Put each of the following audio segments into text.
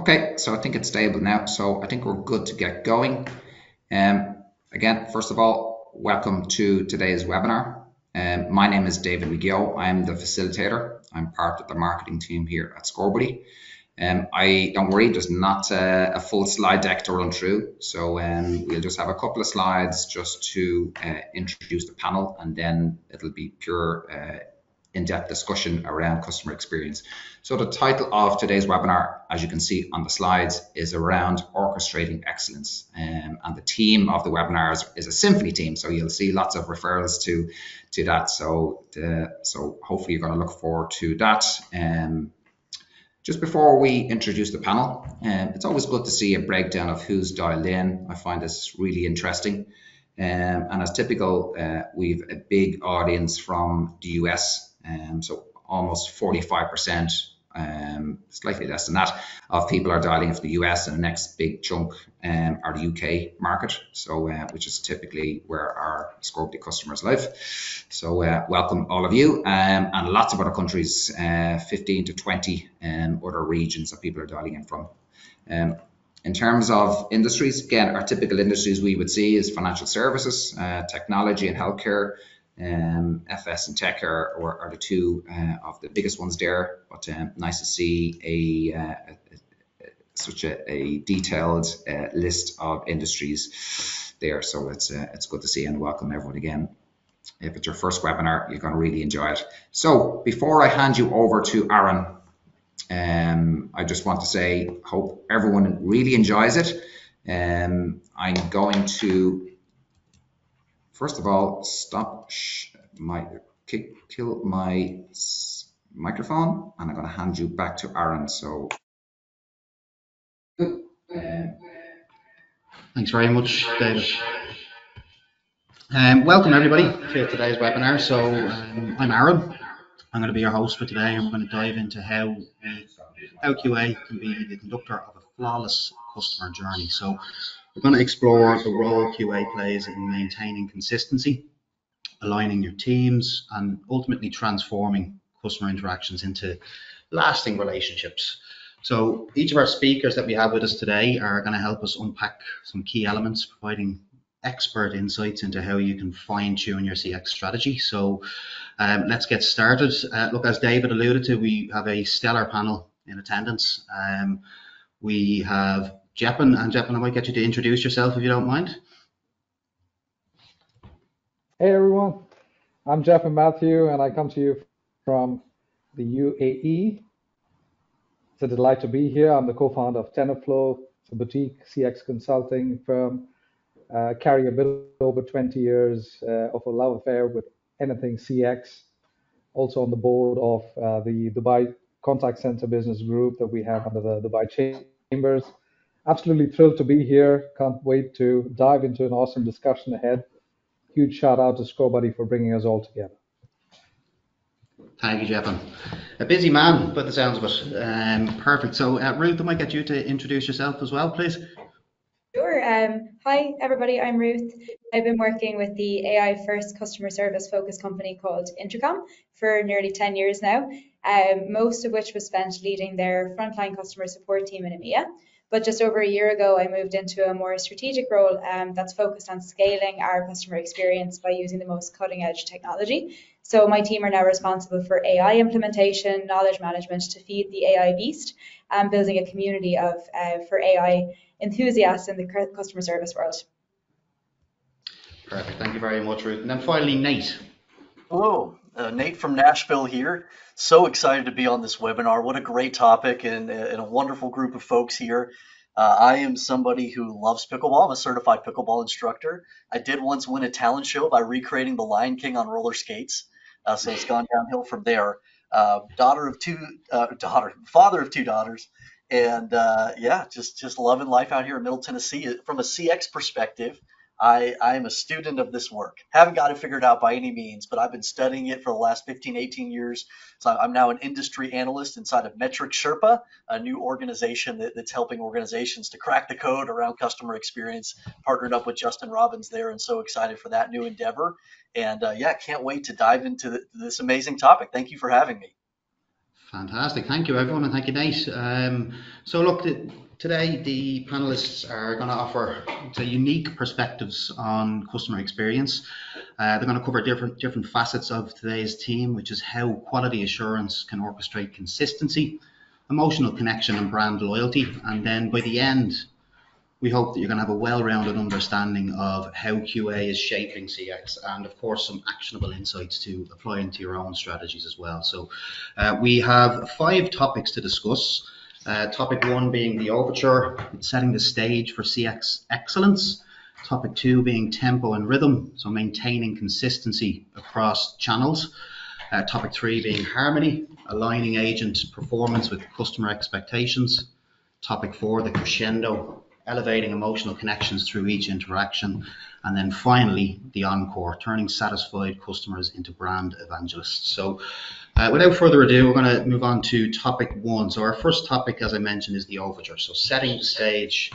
Okay, so I think it's stable now, so I think we're good to get going. Again, first of all, welcome to today's webinar. My name is David McGill. I'm the facilitator. I'm part of the marketing team here at Scorebuddy. Don't worry, there's not a full slide deck to run through, so we'll just have a couple of slides just to introduce the panel, and then it'll be pure in-depth discussion around customer experience. So the title of today's webinar, as you can see on the slides, is around orchestrating excellence, and the team of the webinar is a Symphony team, so you'll see lots of referrals to that. So hopefully you're going to look forward to that. Just before we introduce the panel, it's always good to see a breakdown of who's dialed in. I find this really interesting. And as typical, we've a big audience from the US, so almost 45%, slightly less than that, of people are dialing in from the US, and the next big chunk are the UK market, so which is typically where our Scorebuddy customers live. So welcome all of you, and lots of other countries, 15 to 20 other regions that people are dialing in from. In terms of industries, again, our typical industries we would see is financial services, technology and healthcare. FS and tech are the two of the biggest ones there, but nice to see such a detailed list of industries there. So it's good to see, and welcome everyone again. If it's your first webinar, you're going to really enjoy it. So before I hand you over to Aaron, I just want to say, hope everyone really enjoys it. I'm going to, first of all, stop kill my microphone, and I'm going to hand you back to Aaron. So, thanks very much, David. Welcome everybody to today's webinar. So I'm Aaron. I'm going to be your host for today. I'm going to dive into how QA can be the conductor of a flawless customer journey. So we're going to explore the role QA plays in maintaining consistency, aligning your teams, and ultimately transforming customer interactions into lasting relationships. So each of our speakers that we have with us today are going to help us unpack some key elements, providing expert insights into how you can fine-tune your CX strategy. So let's get started. Look, as David alluded to, we have a stellar panel in attendance. We have Jeppin, and Jeppin, I might get you to introduce yourself if you don't mind. Hey everyone, I'm Jeppin Matthew, and I come to you from the UAE. It's a delight to be here. I'm the co-founder of Tenorflow. It's a boutique CX consulting firm. Carry a bit over 20 years of a love affair with anything CX. Also on the board of the Dubai Contact Center Business Group that we have under the Dubai Chambers. Absolutely thrilled to be here. Can't wait to dive into an awesome discussion ahead. Huge shout out to Scorebuddy for bringing us all together. Thank you, Jeppin. A busy man, by the sounds of it. Perfect. So Ruth, I might get you to introduce yourself as well, please. Sure. Hi, everybody. I'm Ruth. I've been working with the AI first customer service focused company called Intercom for nearly 10 years now, most of which was spent leading their frontline customer support team in EMEA. But just over a year ago, I moved into a more strategic role that's focused on scaling our customer experience by using the most cutting edge technology. So my team are now responsible for AI implementation, knowledge management to feed the AI beast, and building a community of for AI enthusiasts in the customer service world. Perfect. Thank you very much, Ruth. And then finally, Nate. Hello, Nate from Nashville here. So excited to be on this webinar. What a great topic and a wonderful group of folks here. I am somebody who loves pickleball. I'm a certified pickleball instructor. I did once win a talent show by recreating the Lion King on roller skates. So it's gone downhill from there. Father of two daughters. And yeah, just loving life out here in Middle Tennessee. From a CX perspective, I am a student of this work. Haven't got it figured out by any means, but I've been studying it for the last 15, 18 years. So I'm now an industry analyst inside of Metric Sherpa, a new organization that's helping organizations to crack the code around customer experience. Partnered up with Justin Robbins there, and so excited for that new endeavor. And yeah, can't wait to dive into this amazing topic. Thank you for having me. Fantastic. Thank you, everyone, and thank you, Nate. So, look, today the panelists are going to offer unique perspectives on customer experience. They're going to cover different facets of today's theme, which is how quality assurance can orchestrate consistency, emotional connection, and brand loyalty. And then by the end, we hope that you're going to have a well-rounded understanding of how QA is shaping CX, and of course some actionable insights to apply into your own strategies as well. So we have 5 topics to discuss. Topic 1 being the overture, setting the stage for CX excellence. Topic 2 being tempo and rhythm, so maintaining consistency across channels. Topic 3 being harmony, aligning agent performance with customer expectations. Topic 4, the crescendo, elevating emotional connections through each interaction. And then finally, the encore, turning satisfied customers into brand evangelists. So without further ado, we're going to move on to topic 1. So our first topic, as I mentioned, is the overture. So setting the stage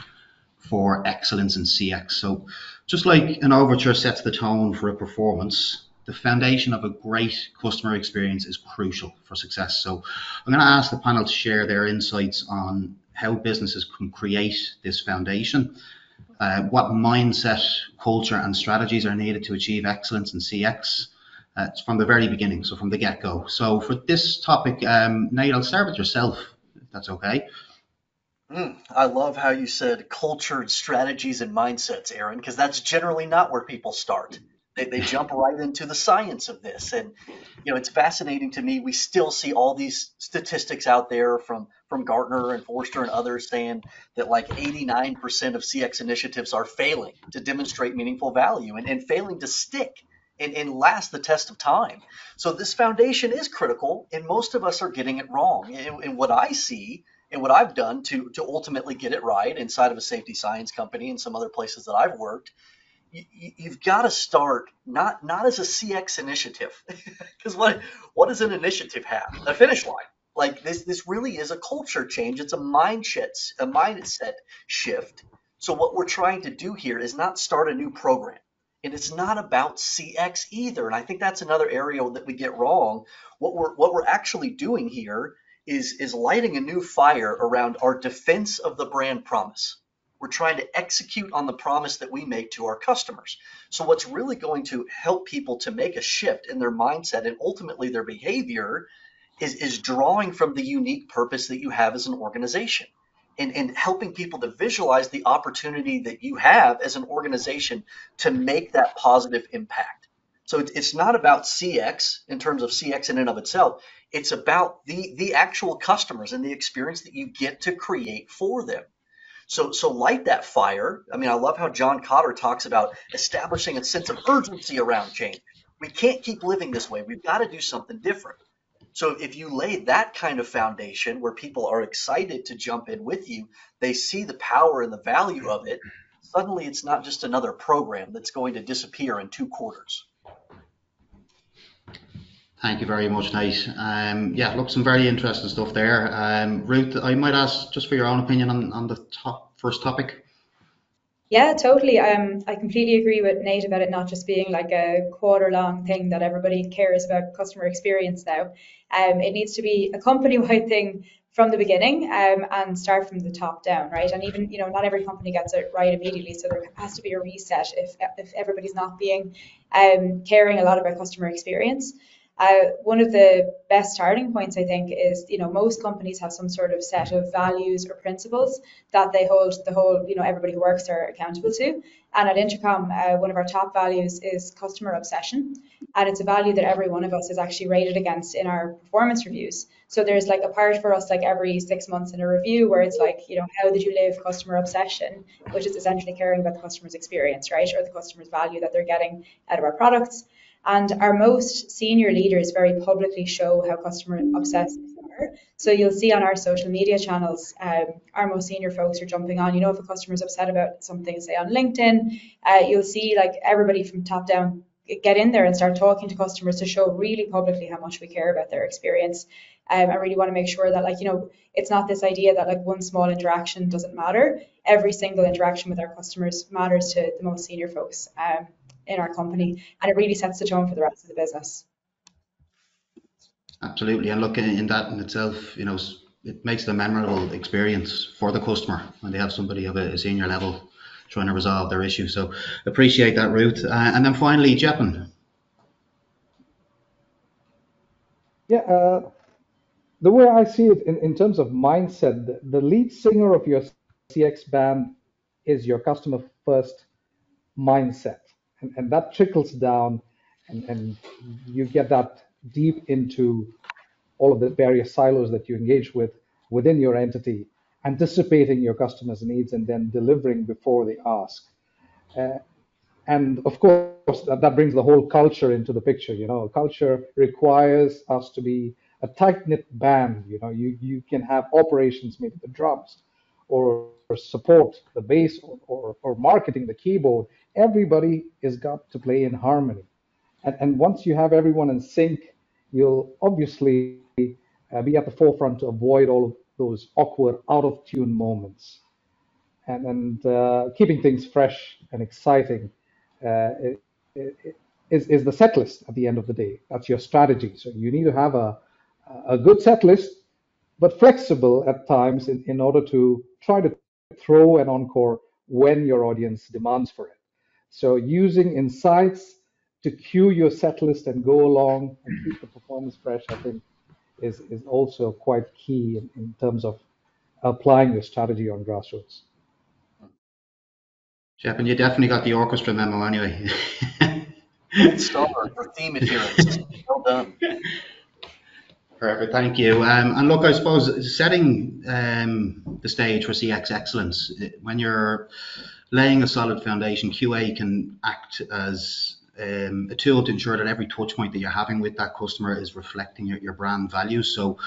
for excellence in CX. So just like an overture sets the tone for a performance, the foundation of a great customer experience is crucial for success. So I'm going to ask the panel to share their insights on how businesses can create this foundation, what mindset, culture, and strategies are needed to achieve excellence in CX from the very beginning, so from the get-go. So for this topic, Nate, I'll start with yourself, if that's okay. I love how you said culture, strategies, and mindsets, Aaron, because that's generally not where people start. They jump right into the science of this. And, it's fascinating to me. We still see all these statistics out there from Gartner and Forrester and others saying that like 89% of CX initiatives are failing to demonstrate meaningful value and failing to stick and last the test of time. So this foundation is critical, and most of us are getting it wrong. And what I see and what I've done to ultimately get it right inside of a safety science company and some other places that I've worked, you've got to start not as a CX initiative, because what does an initiative have? A finish line. Like this really is a culture change. It's a mindset shift. So what we're trying to do here is not start a new program. And it's not about CX either. And I think that's another area that we get wrong. What we're actually doing here is lighting a new fire around our defense of the brand promise. We're trying to execute on the promise that we make to our customers. So what's really going to help people to make a shift in their mindset and ultimately their behavior is drawing from the unique purpose that you have as an organization and helping people to visualize the opportunity that you have as an organization to make that positive impact. So it's not about CX in terms of CX in and of itself. It's about the actual customers and the experience that you get to create for them. So light that fire. I mean, I love how John Cotter talks about establishing a sense of urgency around change. We can't keep living this way. We've got to do something different. So if you lay that kind of foundation where people are excited to jump in with you, they see the power and the value of it, suddenly it's not just another program that's going to disappear in 2 quarters. Thank you very much, Nate. Yeah, look, some very interesting stuff there. Ruth, I might ask just for your own opinion on the first topic. Yeah, totally. I completely agree with Nate about it not just being like a quarter-long thing that everybody cares about customer experience now. It needs to be a company-wide thing from the beginning and start from the top down, right? And even, not every company gets it right immediately, so there has to be a reset if everybody's not being caring a lot about customer experience. One of the best starting points, I think, is, most companies have some sort of set of values or principles that they hold everybody who works there accountable to. And at Intercom, one of our top values is customer obsession. And it's a value that every one of us is actually rated against in our performance reviews. So there's like a part for us, like every 6 months in a review where it's like, how did you live customer obsession, which is essentially caring about the customer's experience, right? Or the customer's value that they're getting out of our products. And our most senior leaders very publicly show how customer obsessed they are. So you'll see on our social media channels, our most senior folks are jumping on. If a customer is upset about something, say on LinkedIn, you'll see like everybody from top down get in there and start talking to customers to show really publicly how much we care about their experience. I really want to make sure that it's not this idea that one small interaction doesn't matter. Every single interaction with our customers matters to the most senior folks in our company, and it really sets the tone for the rest of the business. Absolutely, and look, in that in itself, it makes it a memorable experience for the customer when they have somebody of a senior level trying to resolve their issue. So appreciate that, Ruth. And then finally, Jeppin. Yeah, the way I see it in terms of mindset, the lead singer of your CX band is your customer first mindset. And that trickles down, and you get that deep into all of the various silos that you engage with within your entity, anticipating your customers' needs and then delivering before they ask. Uh, and of course, that brings the whole culture into the picture. Culture requires us to be a tight-knit band. You can have operations, maybe the drums, or support the bass, or marketing the keyboard. Everybody is got to play in harmony. And once you have everyone in sync, you'll obviously be at the forefront to avoid all of those awkward, out of tune moments. And keeping things fresh and exciting uh, is the set list at the end of the day. That's your strategy. So you need to have a good set list, but flexible at times in order to try to throw an encore when your audience demands for it. So using insights to cue your set list and go along and keep the performance fresh, I think is also quite key in terms of applying your strategy on grassroots. Jeppin, you definitely got the orchestra memo anyway. Gold star for theme adherence. Well done. Perfect, thank you. And look, I suppose setting the stage for CX excellence, when you're laying a solid foundation, QA can act as a tool to ensure that every touch point that you're having with that customer is reflecting your brand values. So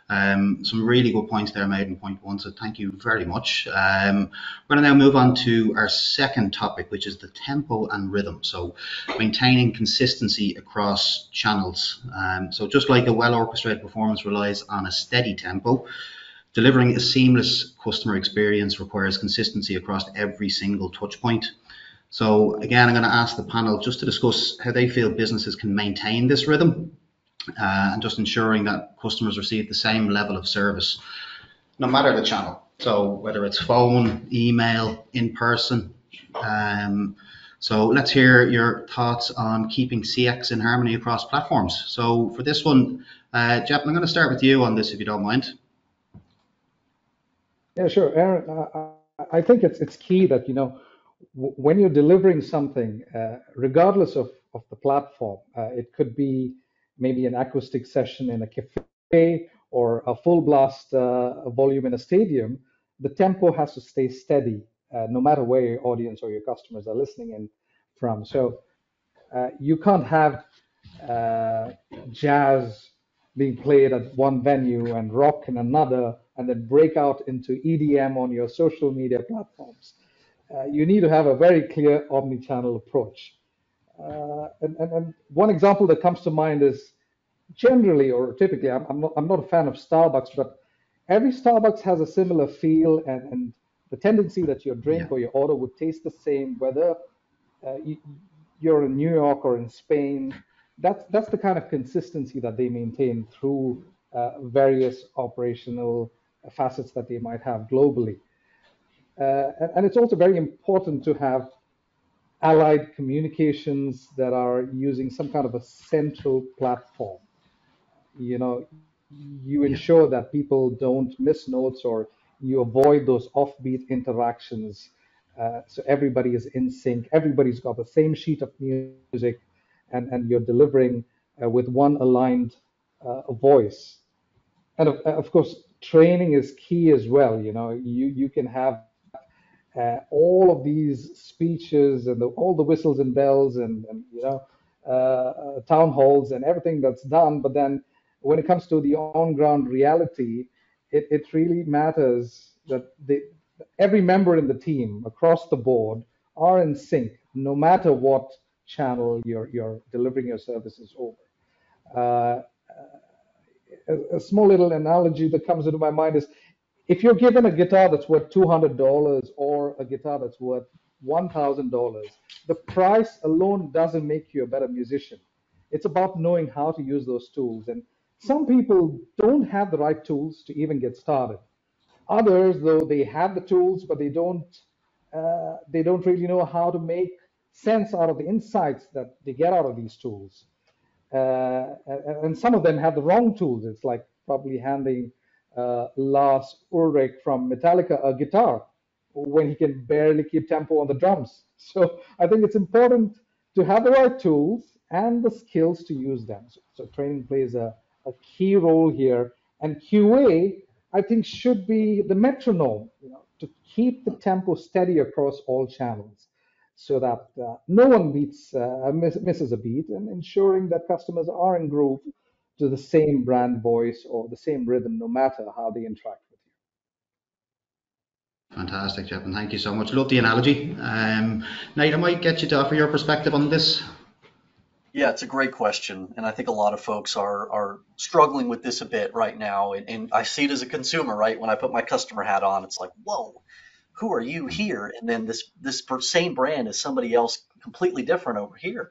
some really good points there made in point one. So thank you very much. We're going to now move on to our second topic, which is the tempo and rhythm. So maintaining consistency across channels. So just like a well orchestrated performance relies on a steady tempo, delivering a seamless customer experience requires consistency across every single touch point. So again, I'm going to ask the panel just to discuss how they feel businesses can maintain this rhythm and just ensuring that customers receive the same level of service, no matter the channel. So whether it's phone, email, in person. So let's hear your thoughts on keeping CX in harmony across platforms. So for this one, Jeff, I'm going to start with you on this, if you don't mind. Yeah, sure, Aaron. I think it's key that when you're delivering something, regardless of the platform, it could be maybe an acoustic session in a cafe or a full blast volume in a stadium. The tempo has to stay steady, no matter where your audience or your customers are listening in from. So you can't have uh, jazz being played at one venue and rock in another, and then break out into EDM on your social media platforms. You need to have a very clear omni-channel approach. And one example that comes to mind is generally or typically, I'm not a fan of Starbucks, but every Starbucks has a similar feel, and the tendency that your Yeah. drink or your order would taste the same, whether you, you're in New York or in Spain. That's the kind of consistency that they maintain through various operational facets that they might have globally. And it's also very important to have allied communications that are using some kind of a central platform. You know, you Yeah. ensure that people don't miss notes, or you avoid those offbeat interactions. So everybody is in sync. Everybody's got the same sheet of music, and you're delivering with one aligned voice. And of course, training is key as well. You can have all of these speeches and all the whistles and bells and town halls and everything that's done, but then when it comes to the on-ground reality, it really matters that every member in the team across the board are in sync, no matter what channel you're delivering your services over. Uh, a small little analogy that comes into my mind is, if you're given a guitar that's worth $200 or a guitar that's worth $1,000, the price alone doesn't make you a better musician. It's about knowing how to use those tools. And Some people don't have the right tools to even get started. Others, though, they have the tools, but they don't really know how to make sense out of the insights that they get out of these tools. And some of them have the wrong tools. It's like probably handing Lars Ulrich from Metallica a guitar when he can barely keep tempo on the drums. So I think it's important to have the right tools and the skills to use them. So training plays a key role here. And QA, I think, should be the metronome, to keep the tempo steady across all channels, so that no one misses a beat, and ensuring that customers are in groove to the same brand voice or the same rhythm, no matter how they interact with Fantastic, Jeff, and thank you so much. Love the analogy. Nate, I might get you to offer your perspective on this. Yeah, it's a great question, and I think a lot of folks are struggling with this a bit right now. And I see it as a consumer, right? When I put my customer hat on, it's like, whoa, who are you here? And then this same brand is somebody else completely different over here.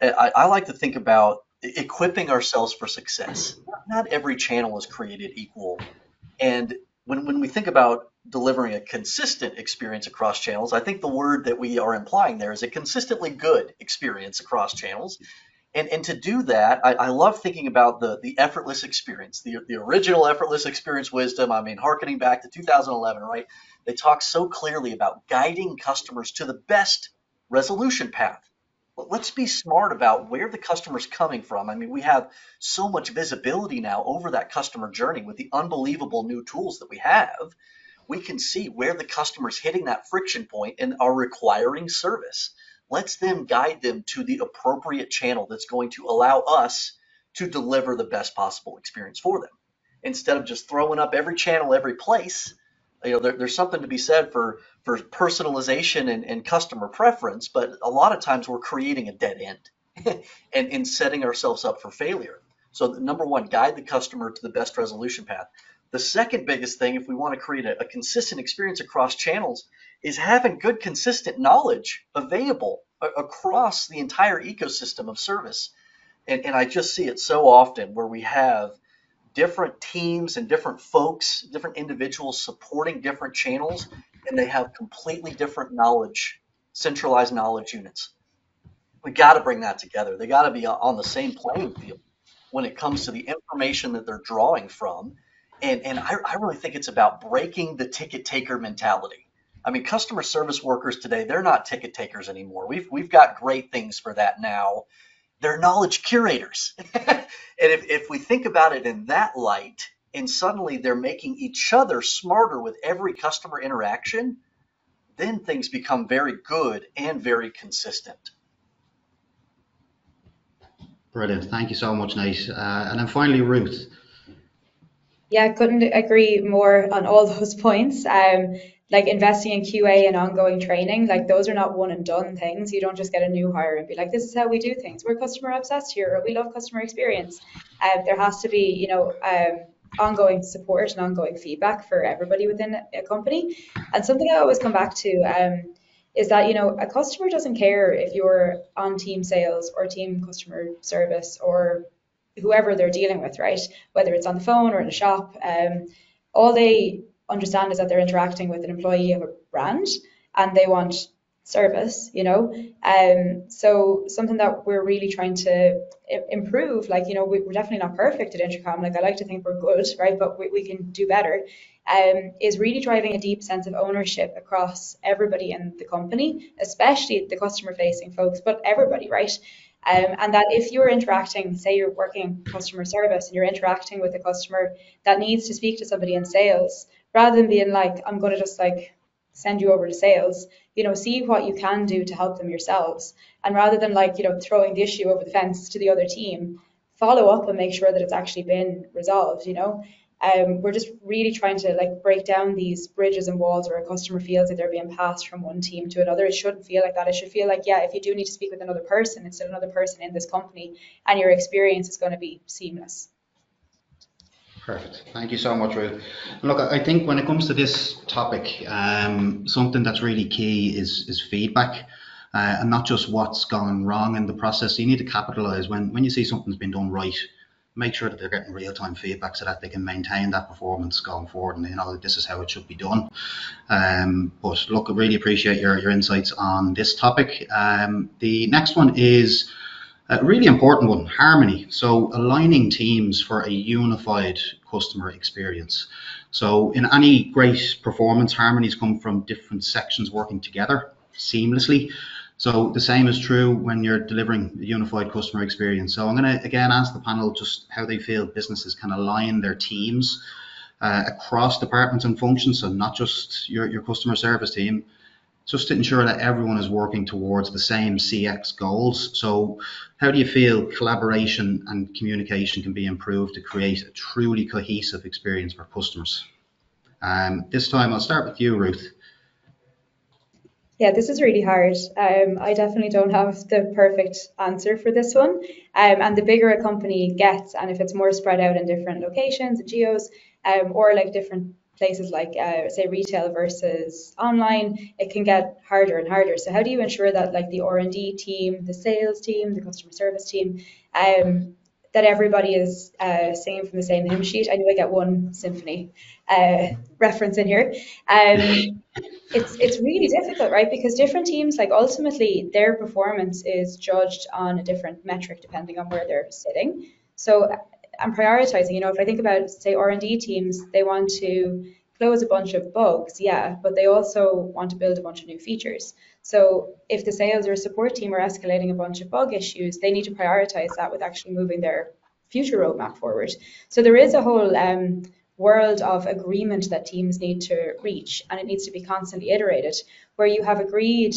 I like to think about equipping ourselves for success. Not every channel is created equal, and when we think about delivering a consistent experience across channels, I think the word that we are implying there is a consistently good experience across channels. And to do that, I love thinking about the effortless experience, the original effortless experience wisdom. I mean, hearkening back to 2011, right? They talk so clearly about guiding customers to the best resolution path. Let's be smart about where the customer's coming from. I mean, we have so much visibility now over that customer journey with the unbelievable new tools that we have. We can see where the customer's hitting that friction point and are requiring service. Let's then guide them to the appropriate channel that's going to allow us to deliver the best possible experience for them. Instead of just throwing up every channel, every place, there's something to be said for personalization and customer preference, but a lot of times we're creating a dead end and setting ourselves up for failure. So number one, guide the customer to the best resolution path. The second biggest thing, if we want to create a consistent experience across channels, is having good, consistent knowledge available across the entire ecosystem of service. And I just see it so often where we have different teams and different folks, different individuals supporting different channels, and they have completely different knowledge, centralized knowledge units. We got to bring that together. They got to be on the same playing field when it comes to the information that they're drawing from. And I really think it's about breaking the ticket taker mentality. I mean, customer service workers today, they're not ticket takers anymore. We've got great things for that now. They're knowledge curators. And if we think about it in that light, and suddenly they're making each other smarter with every customer interaction, then things become very good and very consistent. Brilliant. Thank you so much, Nate. And then finally, Ruth. Yeah, couldn't agree more on all those points. Like investing in QA and ongoing training, like those are not one and done things. You don't just get a new hire and be like, this is how we do things. We're customer obsessed here, or we love customer experience. There has to be, ongoing support and ongoing feedback for everybody within a company. And something I always come back to is that, a customer doesn't care if you're on team sales or team customer service or whoever they're dealing with, right? Whether it's on the phone or in a shop, all they understand is that they're interacting with an employee of a brand and they want service, so something that we're really trying to improve, we're definitely not perfect at Intercom. Like, I like to think we're good, right? But we can do better, is really driving a deep sense of ownership across everybody in the company, especially the customer facing folks, but everybody, right? And that if you're interacting, say you're working customer service and you're interacting with a customer that needs to speak to somebody in sales, rather than being like, I'm going to just send you over to sales, see what you can do to help them yourselves. And rather than throwing the issue over the fence to the other team, follow up and make sure that it's actually been resolved, We're just really trying to break down these bridges and walls where a customer feels that they're being passed from one team to another. It shouldn't feel like that. It should feel like, yeah, if you do need to speak with another person, it's still another person in this company, and your experience is going to be seamless. Perfect. Thank you so much, Ruth. Look, I think when it comes to this topic, something that's really key is feedback, and not just what's gone wrong in the process. You need to capitalize when you see something's been done right. make sure that they're getting real-time feedback so that they can maintain that performance going forward, and they know that this is how it should be done. But look, I really appreciate your insights on this topic. The next one is a really important one, harmony. So aligning teams for a unified customer experience. So in any great performance, harmonies come from different sections working together seamlessly. So the same is true when you're delivering a unified customer experience. So I'm going to again ask the panel just how they feel businesses can align their teams across departments and functions, so not just your customer service team, just to ensure that everyone is working towards the same CX goals. So how do you feel collaboration and communication can be improved to create a truly cohesive experience for customers? This time I'll start with you, Ruth. Yeah, this is really hard. I definitely don't have the perfect answer for this one. And the bigger a company gets, and if it's more spread out in different locations and geos, or like different places like say retail versus online, it can get harder and harder. So how do you ensure that like the R&D team, the sales team, the customer service team, that everybody is singing from the same hymn sheet? I know I get one symphony reference in here. It's really difficult, right? Because different teams, like ultimately their performance is judged on a different metric depending on where they're sitting. So I'm prioritizing, you know, if I think about say R&D teams, they want to close a bunch of bugs, yeah, but they also want to build a bunch of new features. So if the sales or support team are escalating a bunch of bug issues, they need to prioritize that with actually moving their future roadmap forward. So there is a whole world of agreement that teams need to reach, and it needs to be constantly iterated, where you have agreed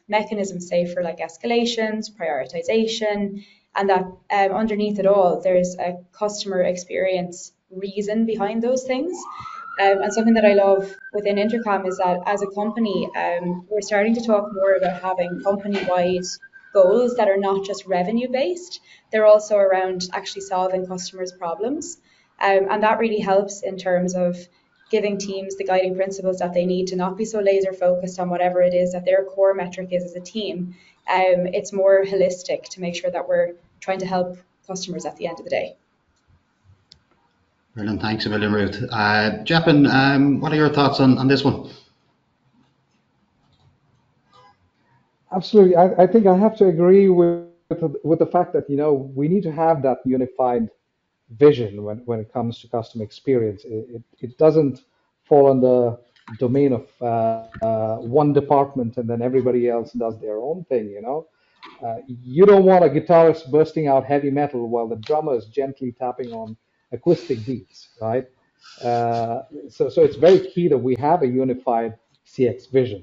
mechanisms, say for like escalations, prioritization, and that underneath it all, there's a customer experience reason behind those things. And something that I love within Intercom is that as a company, we're starting to talk more about having company-wide goals that are not just revenue-based. They're also around actually solving customers' problems. And that really helps in terms of giving teams the guiding principles that they need to not be so laser focused on whatever it is that their core metric is as a team. It's more holistic to make sure that we're trying to help customers at the end of the day. Brilliant, thanks a million, Ruth. Jeppin, what are your thoughts on this one? Absolutely. I think I have to agree with the fact that, you know, we need to have that unified vision when it comes to customer experience. It doesn't fall on the domain of one department and then everybody else does their own thing, you know. You don't want a guitarist bursting out heavy metal while the drummer is gently tapping on acoustic beats, right? So it's very key that we have a unified CX vision.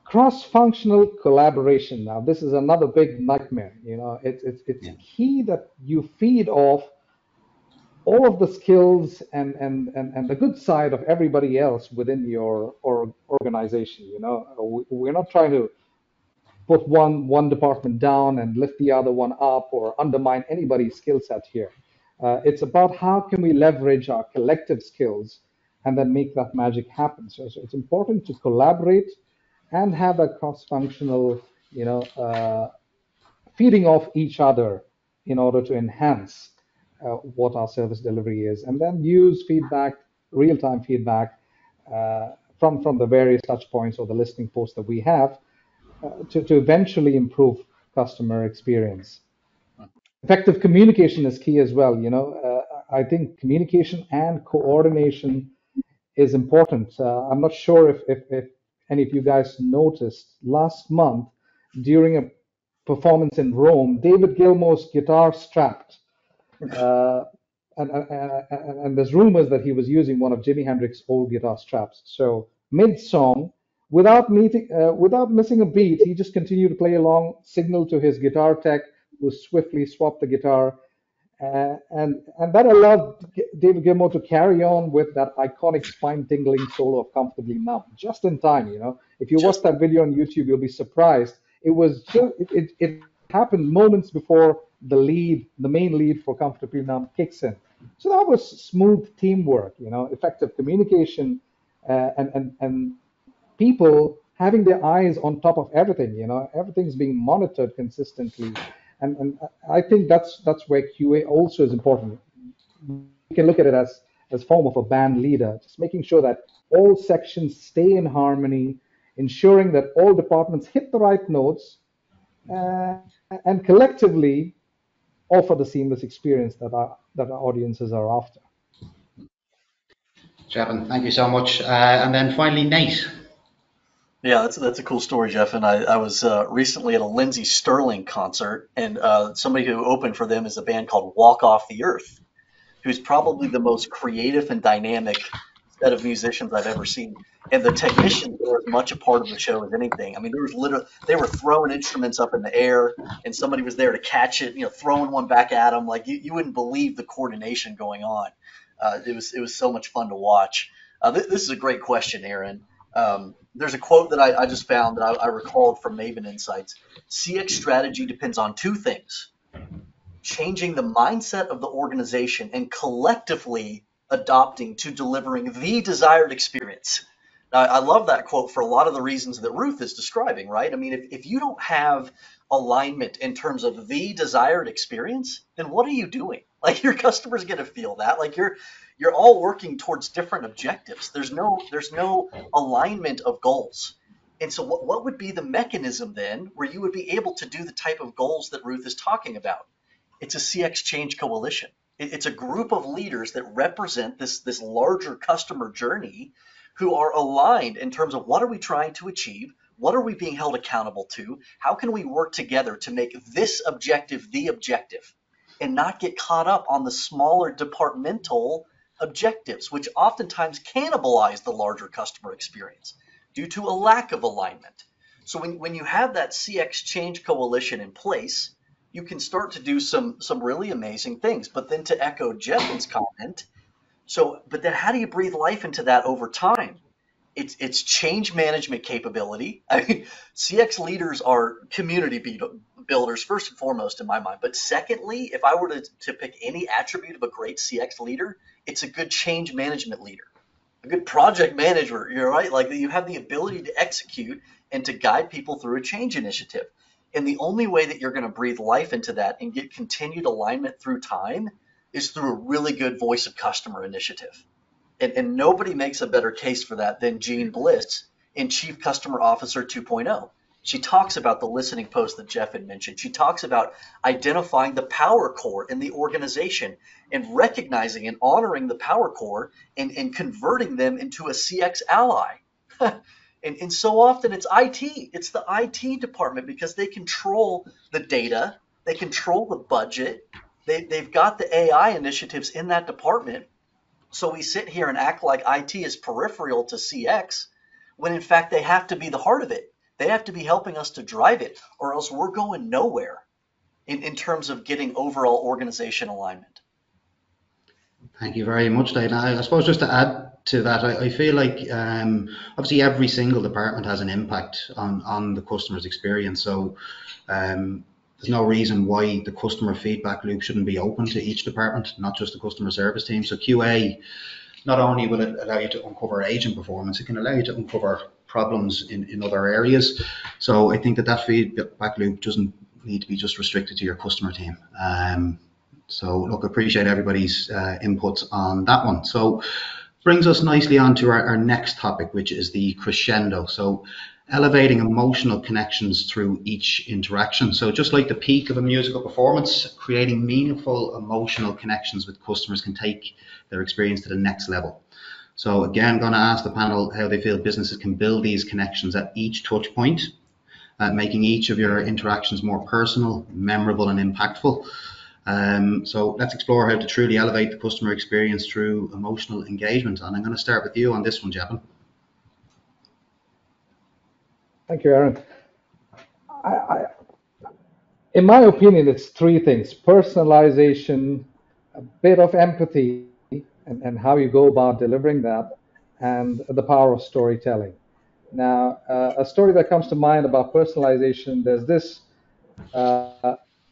Cross-functional collaboration. Now, this is another big nightmare. You know, it's key that you feed off all of the skills and the good side of everybody else within your organization. You know, we're not trying to put one department down and lift the other one up or undermine anybody's skill set here. It's about how can we leverage our collective skills and then make that magic happen. So it's important to collaborate and have a cross-functional, you know, feeding off each other in order to enhance what our service delivery is, and then use feedback, real-time feedback from the various touch points or the listening posts that we have to eventually improve customer experience. Effective communication is key as well. You know, I think communication and coordination is important. I'm not sure if any of you guys noticed last month during a performance in Rome, David Gilmour's guitar strapped. Uh, and there's rumors that he was using one of Jimi Hendrix's old guitar straps. So mid-song, without missing a beat, he just continued to play along, signaled to his guitar tech, who swiftly swapped the guitar, and that allowed David Gilmour to carry on with that iconic spine-tingling solo of "Comfortably Numb" just in time. You know, if you watch that video on YouTube, you'll be surprised. It was just it happened moments before the main lead for "Comfortably Numb" kicks in. So that was smooth teamwork. You know, effective communication, and people having their eyes on top of everything. You know, everything's being monitored consistently. And I think that's where QA also is important. You can look at it as form of a band leader, just making sure that all sections stay in harmony, ensuring that all departments hit the right notes, uh, and collectively offer the seamless experience that our audiences are after. Jevon, thank you so much. And then finally, Nate. Yeah, that's a cool story, Jeff. And I was recently at a Lindsey Sterling concert, and somebody who opened for them is a band called Walk Off the Earth, who's probably the most creative and dynamic set of musicians I've ever seen. And the technicians were as much a part of the show as anything. I mean, there was literally they were throwing instruments up in the air, and somebody was there to catch it, throwing one back at them. Like you wouldn't believe the coordination going on. It was so much fun to watch. This is a great question, Aaron. There's a quote that I just found that I recalled from Maven Insights. CX strategy depends on two things: changing the mindset of the organization and collectively adopting to delivering the desired experience. Now, I love that quote for a lot of the reasons that Ruth is describing, right? I mean, if you don't have alignment in terms of the desired experience, then what are you doing? Like your customer's going to feel that. Like you're all working towards different objectives. There's no alignment of goals. And so what would be the mechanism then where you would be able to do the type of goals that Ruth is talking about? It's a CX change coalition. It's a group of leaders that represent this larger customer journey who are aligned in terms of what are we trying to achieve? What are we being held accountable to? How can we work together to make this objective the objective and not get caught up on the smaller departmental objectives, which oftentimes cannibalize the larger customer experience due to a lack of alignment. So when you have that CX change coalition in place, you can start to do some really amazing things. But then to echo Jeff's comment, but then how do you breathe life into that over time? It's change management capability. I mean, CX leaders are community builders first and foremost in my mind. But secondly, if I were to pick any attribute of a great CX leader, it's a good change management leader, a good project manager. You're right, like you have the ability to execute and to guide people through a change initiative. And the only way that you're going to breathe life into that and get continued alignment through time is through a really good voice of customer initiative. And nobody makes a better case for that than Jean Bliss in Chief Customer Officer 2.0. She talks about the listening post that Jeff had mentioned. She talks about identifying the power core in the organization and recognizing and honoring the power core and converting them into a CX ally. And so often it's IT. It's the IT department because they control the data, they control the budget, they've got the AI initiatives in that department. So we sit here and act like IT is peripheral to CX when in fact they have to be the heart of it. They have to be helping us to drive it, or else we're going nowhere in terms of getting overall organization alignment. Thank you very much, Dave. Now, I suppose just to add to that, I feel like obviously every single department has an impact on the customer's experience. So there's no reason why the customer feedback loop shouldn't be open to each department, not just the customer service team. So QA, not only will it allow you to uncover agent performance, it can allow you to uncover problems in other areas. So I think that feedback loop doesn't need to be just restricted to your customer team. So look, I appreciate everybody's inputs on that one. So brings us nicely on to our next topic, which is the crescendo. So elevating emotional connections through each interaction. So just like the peak of a musical performance, creating meaningful emotional connections with customers can take their experience to the next level. So again, I'm going to ask the panel how they feel businesses can build these connections at each touch point, making each of your interactions more personal, memorable, and impactful. So let's explore how to truly elevate the customer experience through emotional engagement. And I'm going to start with you on this one, Jevon. Thank you, Aaron. In my opinion, it's three things: personalization, a bit of empathy, and how you go about delivering that, and the power of storytelling. Now, a story that comes to mind about personalization, there's this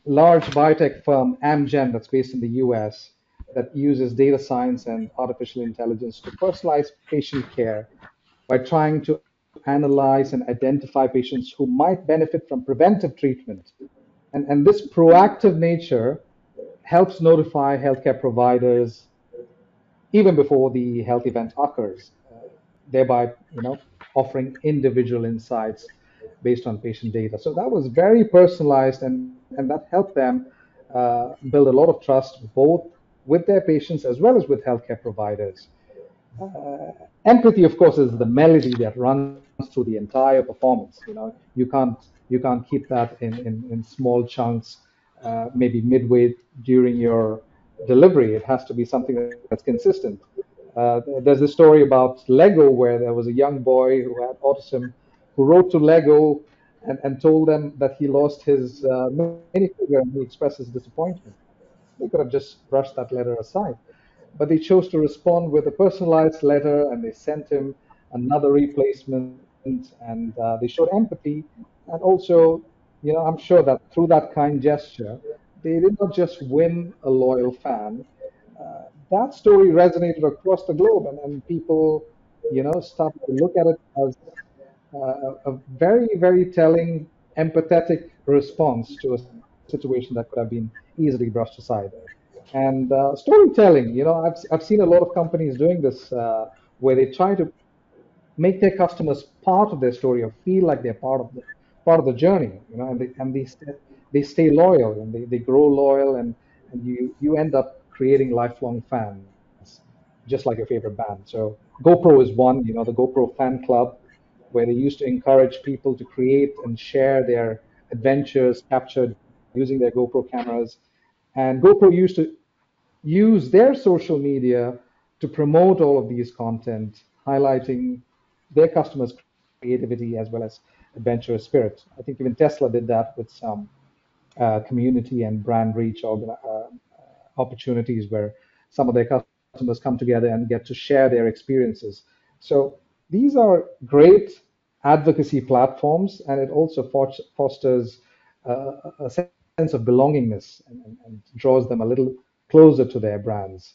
large biotech firm, Amgen, that's based in the US, that uses data science and artificial intelligence to personalize patient care by trying to analyze and identify patients who might benefit from preventive treatment And this proactive nature helps notify healthcare providers even before the health event occurs, thereby, offering individual insights based on patient data. So that was very personalized, and that helped them build a lot of trust both with their patients as well as with healthcare providers. Uh, Empathy, of course, is the melody that runs through the entire performance. You can't keep that in small chunks, maybe midway during your delivery. It has to be something that's consistent. There's a story about Lego where there was a young boy who had autism who wrote to Lego and told them that he lost his minifigure, and he expressed his disappointment. They could have just brushed that letter aside, but they chose to respond with a personalized letter, and they sent him another replacement, and they showed empathy. And also, I'm sure that through that kind gesture, they did not just win a loyal fan. That story resonated across the globe, and people, started to look at it as a very, very telling, empathetic response to a situation that could have been easily brushed aside. And storytelling, I've seen a lot of companies doing this, where they try to make their customers part of their story or feel like they're part of the journey, and they stay loyal, and they grow loyal, and you end up creating lifelong fans, just like your favorite band. So GoPro is one, the GoPro fan club, where they used to encourage people to create and share their adventures captured using their GoPro cameras. And GoPro used to use their social media to promote all of these content, highlighting their customers' creativity as well as adventurous spirit. I think even Tesla did that with some community and brand reach opportunities where some of their customers come together and get to share their experiences. So these are great advocacy platforms, and it also fosters a sense of belongingness, and draws them a little closer to their brands.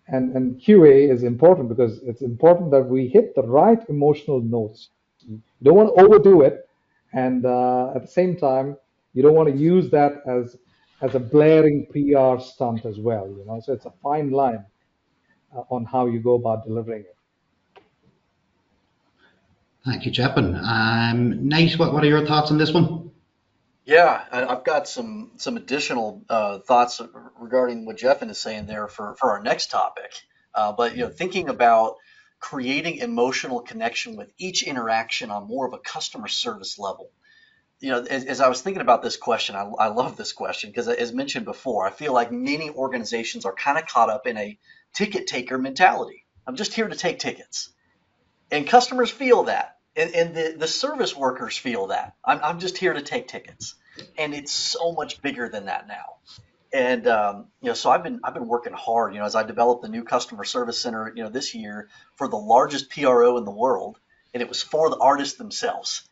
And QA is important because it's important that we hit the right emotional notes. You don't want to overdo it, and at the same time, you don't want to use that as a blaring PR stunt as well. So it's a fine line on how you go about delivering it. Thank you, Jeppin. Nate, what are your thoughts on this one? Yeah, I've got some additional thoughts regarding what Jeffin is saying there for our next topic. But thinking about creating emotional connection with each interaction on more of a customer service level. As I was thinking about this question, I love this question because, as mentioned before, I feel like many organizations are kind of caught up in a ticket taker mentality. I'm just here to take tickets. And customers feel that, and the service workers feel that. I'm just here to take tickets, and it's so much bigger than that now. And so I've been working hard, as I developed the new customer service center, this year for the largest PRO in the world, and it was for the artists themselves.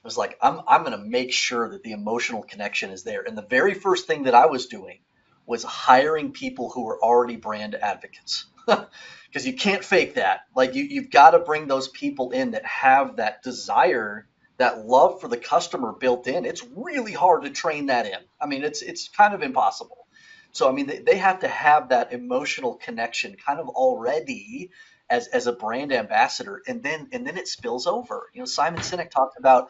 It was like I'm going to make sure that the emotional connection is there. And the very first thing that I was doing was hiring people who were already brand advocates. Because you can't fake that. Like you've got to bring those people in that have that desire, that love for the customer built in. It's really hard to train that in. I mean, it's kind of impossible. So I mean, they have to have that emotional connection kind of already as a brand ambassador, and then it spills over. Simon Sinek talked about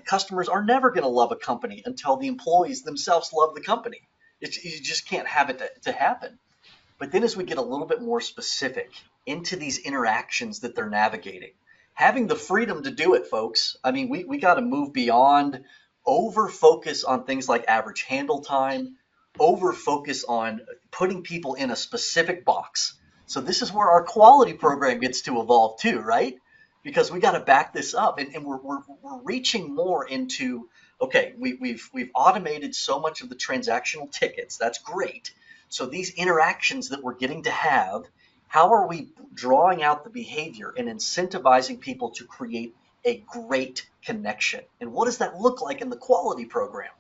customers are never going to love a company until the employees themselves love the company. You just can't have it to happen. But then as we get a little bit more specific into these interactions that they're navigating, having the freedom to do it, folks. I mean, we got to move beyond over focus on things like average handle time, over focus on putting people in a specific box. So this is where our quality program gets to evolve too, right? Because we got to back this up, and we're reaching more into, okay, we've automated so much of the transactional tickets. That's great. So these interactions that we're getting to have, how are we drawing out the behavior and incentivizing people to create a great connection? And what does that look like in the quality program?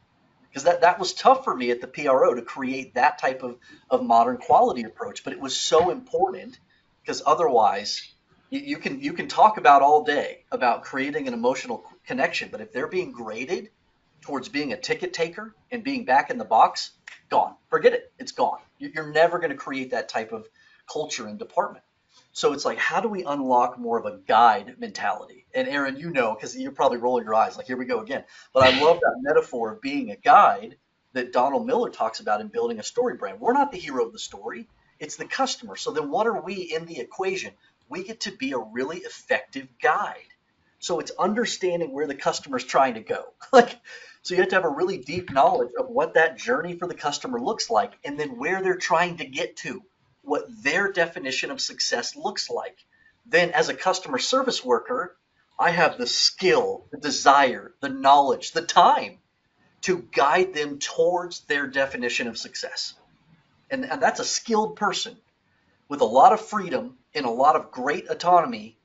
Because that was tough for me at the PRO to create that type of modern quality approach, but it was so important because otherwise you can talk about all day about creating an emotional connection, but if they're being graded, towards being a ticket taker and being back in the box, gone. Forget it. It's gone. You're never going to create that type of culture and department. So it's like, how do we unlock more of a guide mentality? And Aaron, you know, because you're probably rolling your eyes like, here we go again. But I love that metaphor of being a guide that Donald Miller talks about in building a story brand. We're not the hero of the story. It's the customer. So then what are we in the equation? We get to be a really effective guide. So it's understanding where the customer's trying to go. So you have to have a really deep knowledge of what that journey for the customer looks like, and then where they're trying to get to, what their definition of success looks like. Then as a customer service worker, I have the skill, the desire, the knowledge, the time to guide them towards their definition of success. And that's a skilled person with a lot of freedom and a lot of great autonomy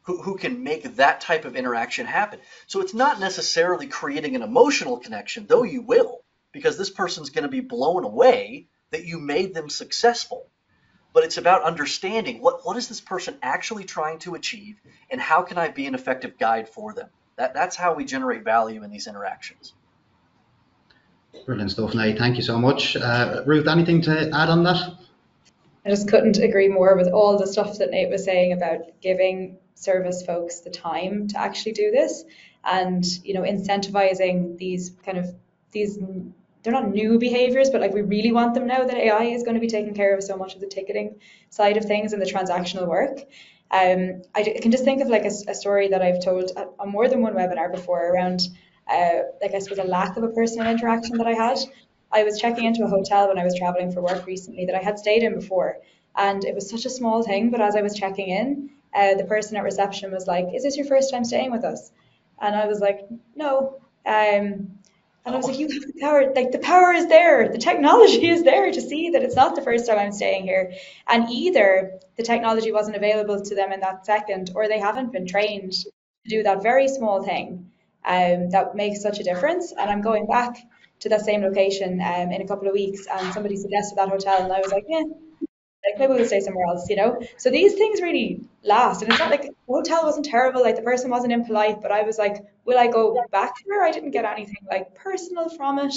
who can make that type of interaction happen. So it's not necessarily creating an emotional connection, though you will, because this person's going to be blown away that you made them successful. But it's about understanding what is this person actually trying to achieve, and how can I be an effective guide for them? That's how we generate value in these interactions. Brilliant stuff, Nate. Thank you so much. Ruth, anything to add on that? I just couldn't agree more with all the stuff that Nate was saying about giving service folks the time to actually do this, and incentivizing these they're not new behaviors, but like we really want them now that AI is going to be taking care of so much of the ticketing side of things and the transactional work. I can just think of like a story that I've told on more than one webinar before around I suppose a lack of a personal interaction that I had. I was checking into a hotel when I was traveling for work recently that I had stayed in before, and it was such a small thing, but as I was checking in, the person at reception was like, "Is this your first time staying with us?" And I was like, "No." And I was like, "You have the power, like the power is there, the technology is there to see that it's not the first time I'm staying here." And either the technology wasn't available to them in that second, or they haven't been trained to do that very small thing that makes such a difference. And I'm going back to that same location in a couple of weeks, and somebody suggested that hotel, and I was like, yeah, like maybe we'll stay somewhere else, So these things really last, and it's not like the hotel wasn't terrible, like the person wasn't impolite, but I was like, will I go back there? I didn't get anything like personal from it.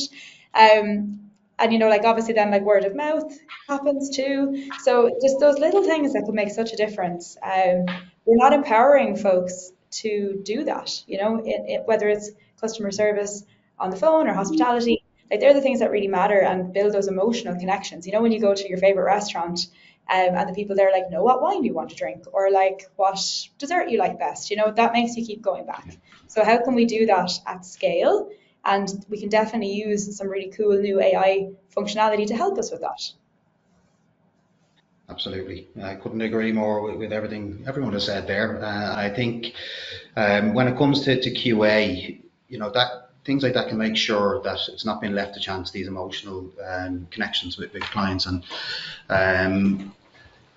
And like obviously then like word of mouth happens too. So just those little things that could make such a difference. We're not empowering folks to do that, whether it's customer service on the phone or hospitality. Like they're the things that really matter and build those emotional connections. When you go to your favorite restaurant and the people there are like, know what wine you want to drink, or like what dessert you like best, that makes you keep going back. So how can we do that at scale? And we can definitely use some really cool new AI functionality to help us with that. Absolutely. I couldn't agree more with everything everyone has said there. I think when it comes to QA, that things like that can make sure that it's not being left to chance, these emotional connections with clients. And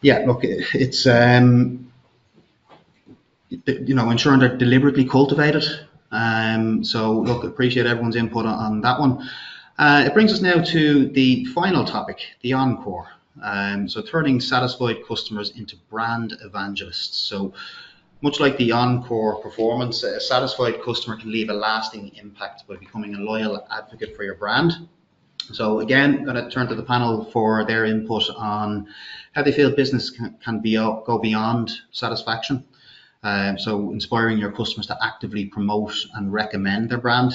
look, it's ensuring they're deliberately cultivated. So look, appreciate everyone's input on that one. It brings us now to the final topic, the encore. So turning satisfied customers into brand evangelists. So much like the encore performance, a satisfied customer can leave a lasting impact by becoming a loyal advocate for your brand. So again, I'm going to turn to the panel for their input on how they feel business can go beyond satisfaction. So inspiring your customers to actively promote and recommend their brand,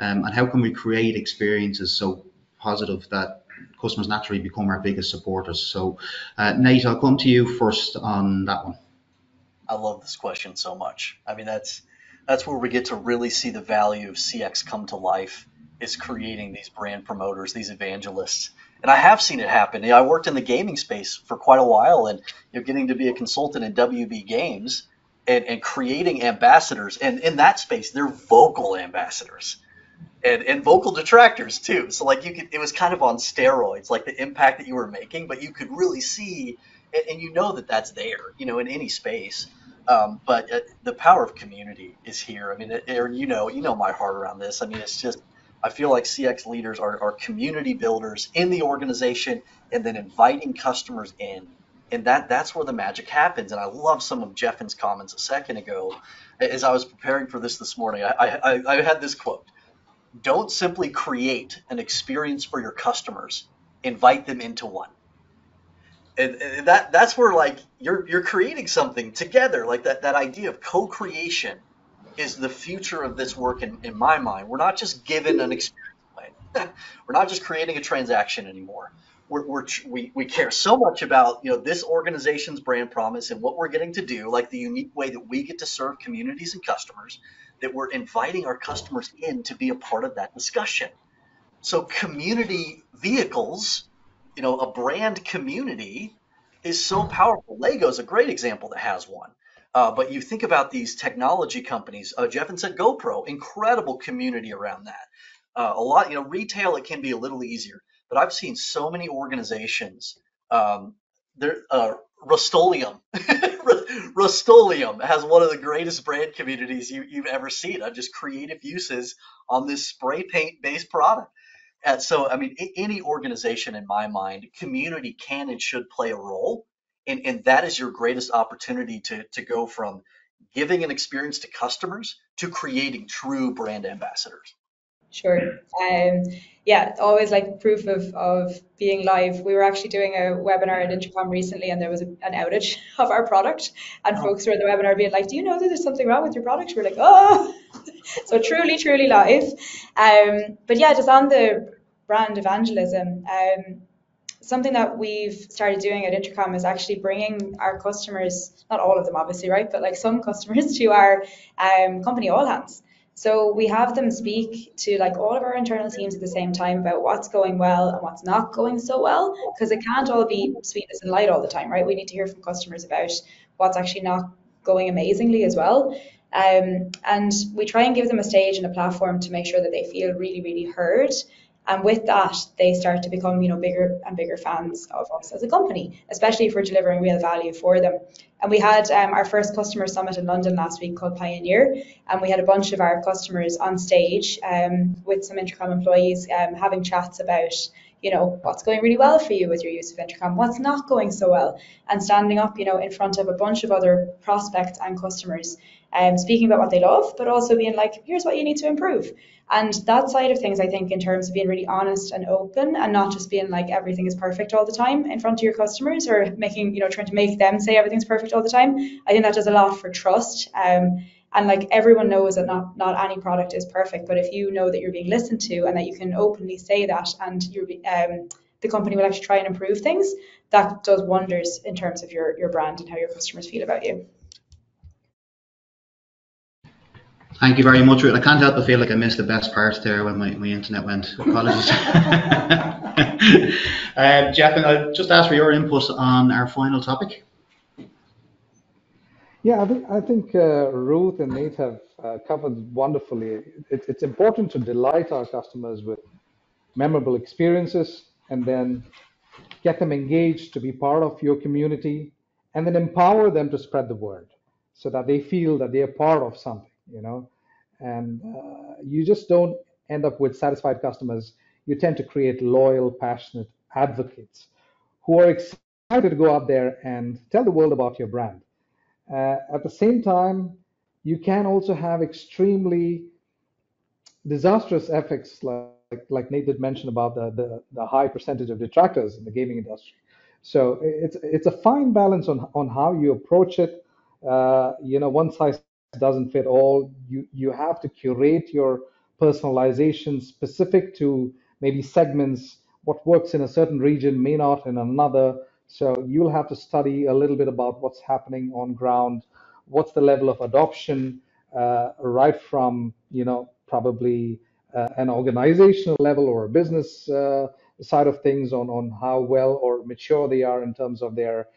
and how can we create experiences so positive that customers naturally become our biggest supporters. So Nate, I'll come to you first on that one. I love this question so much. I mean, that's where we get to really see the value of CX come to life, is creating these brand promoters, these evangelists. And I have seen it happen. I worked in the gaming space for quite a while, and getting to be a consultant in WB Games and creating ambassadors. And in that space, they're vocal ambassadors and vocal detractors too. So like it was kind of on steroids, like the impact that you were making, but you could really see, and that's there, in any space. But the power of community is here. I mean, Aaron, you know my heart around this. I mean, it's just, I feel like CX leaders are community builders in the organization, and then inviting customers in. And that's where the magic happens. And I love some of Jeffen's comments a second ago. As I was preparing for this morning, I had this quote: Don't simply create an experience for your customers, invite them into one. And that's where like you're creating something together, like that idea of co-creation is the future of this work in my mind. We're not just given an experience away. We're not just creating a transaction anymore. We care so much about this organization's brand promise and what we're getting to do, like the unique way that we get to serve communities and customers, that we're inviting our customers in to be a part of that discussion. So community vehicles, a brand community is so powerful. Lego's a great example that has one. But you think about these technology companies, Jeff and said GoPro, incredible community around that. A lot, retail, it can be a little easier, but I've seen so many organizations. There, Rust-Oleum, Rust-Oleum has one of the greatest brand communities you've ever seen on just creative uses on this spray paint based product. And so, I mean, any organization in my mind, community can and should play a role. And that is your greatest opportunity to go from giving an experience to customers to creating true brand ambassadors. Sure. Yeah, it's always like proof of being live. We were actually doing a webinar at Intercom recently, and there was an outage of our product, and folks were in the webinar being like, "Do you know that there's something wrong with your product?" We're like, "Oh!" So truly, truly live. But yeah, just on the brand evangelism, something that we've started doing at Intercom is actually bringing our customers, not all of them obviously, right, but like some customers to our company all hands. So we have them speak to like all of our internal teams at the same time about what's going well and what's not going so well, because it can't all be sweetness and light all the time, right? We need to hear from customers about what's actually not going amazingly as well. And we try and give them a stage and a platform to make sure that they feel really, really heard. And with that, they start to become, bigger and bigger fans of us as a company, especially if we're delivering real value for them. And we had our first customer summit in London last week called Pioneer, and we had a bunch of our customers on stage with some Intercom employees having chats about, what's going really well for you with your use of Intercom, what's not going so well, and standing up, in front of a bunch of other prospects and customers, speaking about what they love, but also being like, here's what you need to improve. And that side of things, I think, in terms of being really honest and open and not just being like everything is perfect all the time in front of your customers or trying to make them say everything's perfect all the time. I think that does a lot for trust. And like everyone knows that not any product is perfect, but if you know that you're being listened to and that you can openly say that and the company will actually try and improve things, that does wonders in terms of your brand and how your customers feel about you. Thank you very much, Ruth. I can't help but feel like I missed the best part there when my internet went. Apologies. Jeff, I'll just ask for your input on our final topic. Yeah, I think Ruth and Nate have covered wonderfully. It's important to delight our customers with memorable experiences and then get them engaged to be part of your community and then empower them to spread the word so that they feel that they are part of something. And you just don't end up with satisfied customers. You tend to create loyal, passionate advocates who are excited to go out there and tell the world about your brand. At the same time, you can also have extremely disastrous effects like Nate did mention about the high percentage of detractors in the gaming industry. So it's a fine balance on how you approach it. One size doesn't fit all. You have to curate your personalization specific to maybe segments. What works in a certain region may not in another. So you'll have to study a little bit about what's happening on ground, what's the level of adoption, right from probably an organizational level or a business side of things on how well or mature they are in terms of their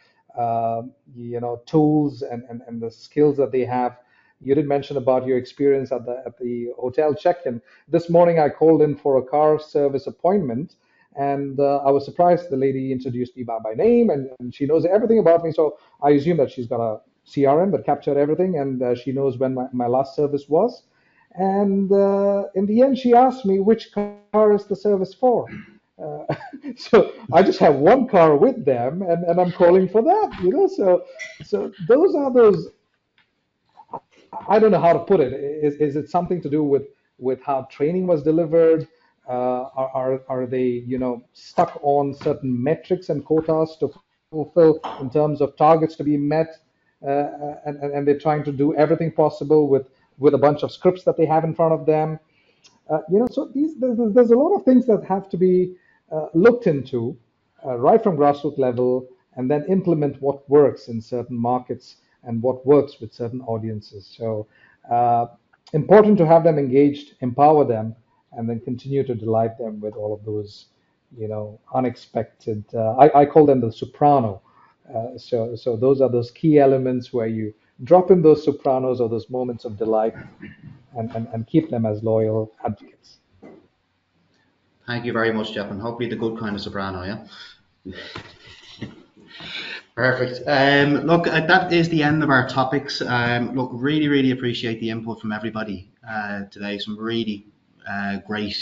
tools and the skills that they have. You did mention about your experience at the hotel check-in. This morning I called in for a car service appointment, and I was surprised the lady introduced me by name, and she knows everything about me. So I assume that she's got a CRM that captured everything, and she knows when my last service was. And in the end, she asked me which car is the service for. Uh, so I just have one car with them, and I'm calling for that. So those are those. I don't know how to put it. Is it something to do with with how training was delivered? Are they, stuck on certain metrics and quotas to fulfill in terms of targets to be met? And they're trying to do everything possible with a bunch of scripts that they have in front of them. So there's a lot of things that have to be looked into right from grassroots level, and then implement what works in certain markets and what works with certain audiences. So important to have them engaged, empower them, and then continue to delight them with all of those, unexpected. I call them the soprano. So those are those key elements where you drop in those sopranos or those moments of delight, and keep them as loyal advocates. Thank you very much, Jeff, and hopefully the good kind of soprano, yeah? Perfect. Look, that is the end of our topics. Look, really appreciate the input from everybody today. Some really great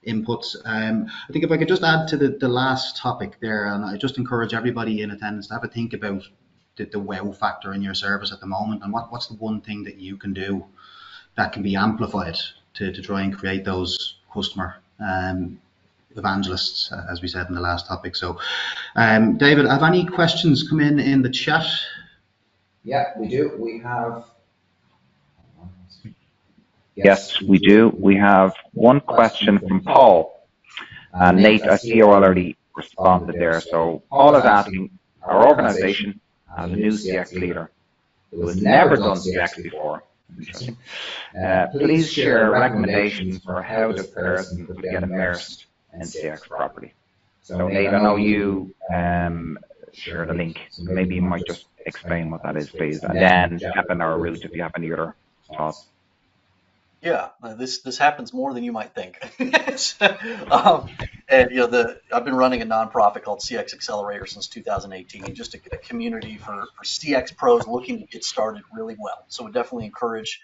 inputs. I think if I could just add to the last topic there, and I just encourage everybody in attendance to have a think about the wow factor in your service at the moment, and what's the one thing that you can do that can be amplified to try and create those customer evangelists, as we said in the last topic. So, David, have any questions come in the chat? Yeah, we do. We have. Yes, we do. We have one question from Paul. Nate, I see you already responded there. So Paul is asking, our organization has a new CX leader who has never done CX before. Interesting. Please share recommendations for how this person could get immersed in CX properly. So Nate, I know you shared a link. So maybe you might just explain what that is, please. And then Jeppin or Ruth, if you have any other thoughts. Yeah, this happens more than you might think. And I've been running a nonprofit called CX Accelerator since 2018, just a community for CX pros looking to get started really well. So we definitely encourage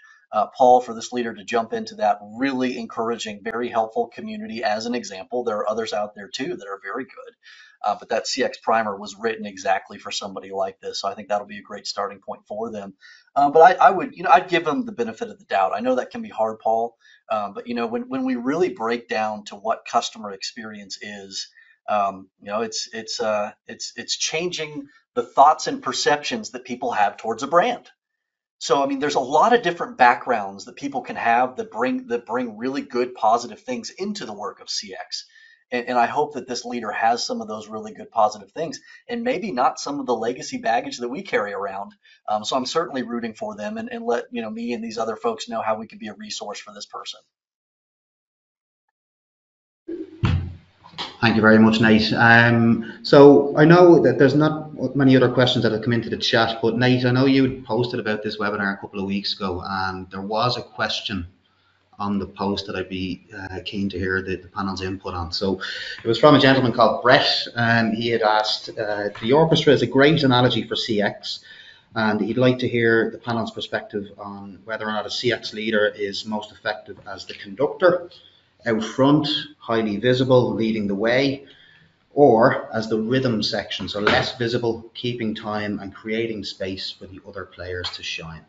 Paul, for this leader to jump into that really encouraging, very helpful community as an example. There are others out there too that are very good. But that CX primer was written exactly for somebody like this. So I think that'll be a great starting point for them. But I would, I'd give them the benefit of the doubt. I know that can be hard, Paul. But when we really break down to what customer experience is, it's changing the thoughts and perceptions that people have towards a brand. So, I mean, there's a lot of different backgrounds that people can have that bring really good, positive things into the work of CX. And I hope that this leader has some of those really good, positive things, and maybe not some of the legacy baggage that we carry around. So I'm certainly rooting for them, and let me and these other folks know how we can be a resource for this person. Thank you very much, Nate. So I know that there's not many other questions that have come into the chat, but Nate, I know you posted about this webinar a couple of weeks ago, and there was a question on the post that I'd be keen to hear the panel's input on. So it was from a gentleman called Brett, and he had asked, the orchestra is a great analogy for CX, and he'd like to hear the panel's perspective on whether or not a CX leader is most effective as the conductor, out front, highly visible, leading the way, or as the rhythm section, so less visible, keeping time and creating space for the other players to shine.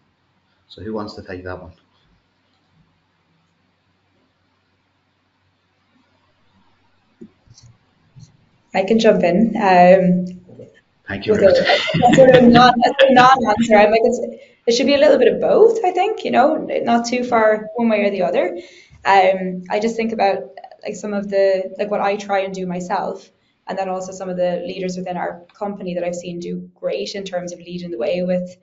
So who wants to take that one? I can jump in. Thank you. With a sort of non-answer. I'm like, it should be a little bit of both, I think, not too far one way or the other. I just think about like some of the, like what I try and do myself, and then also some of the leaders within our company that I've seen do great in terms of leading the way with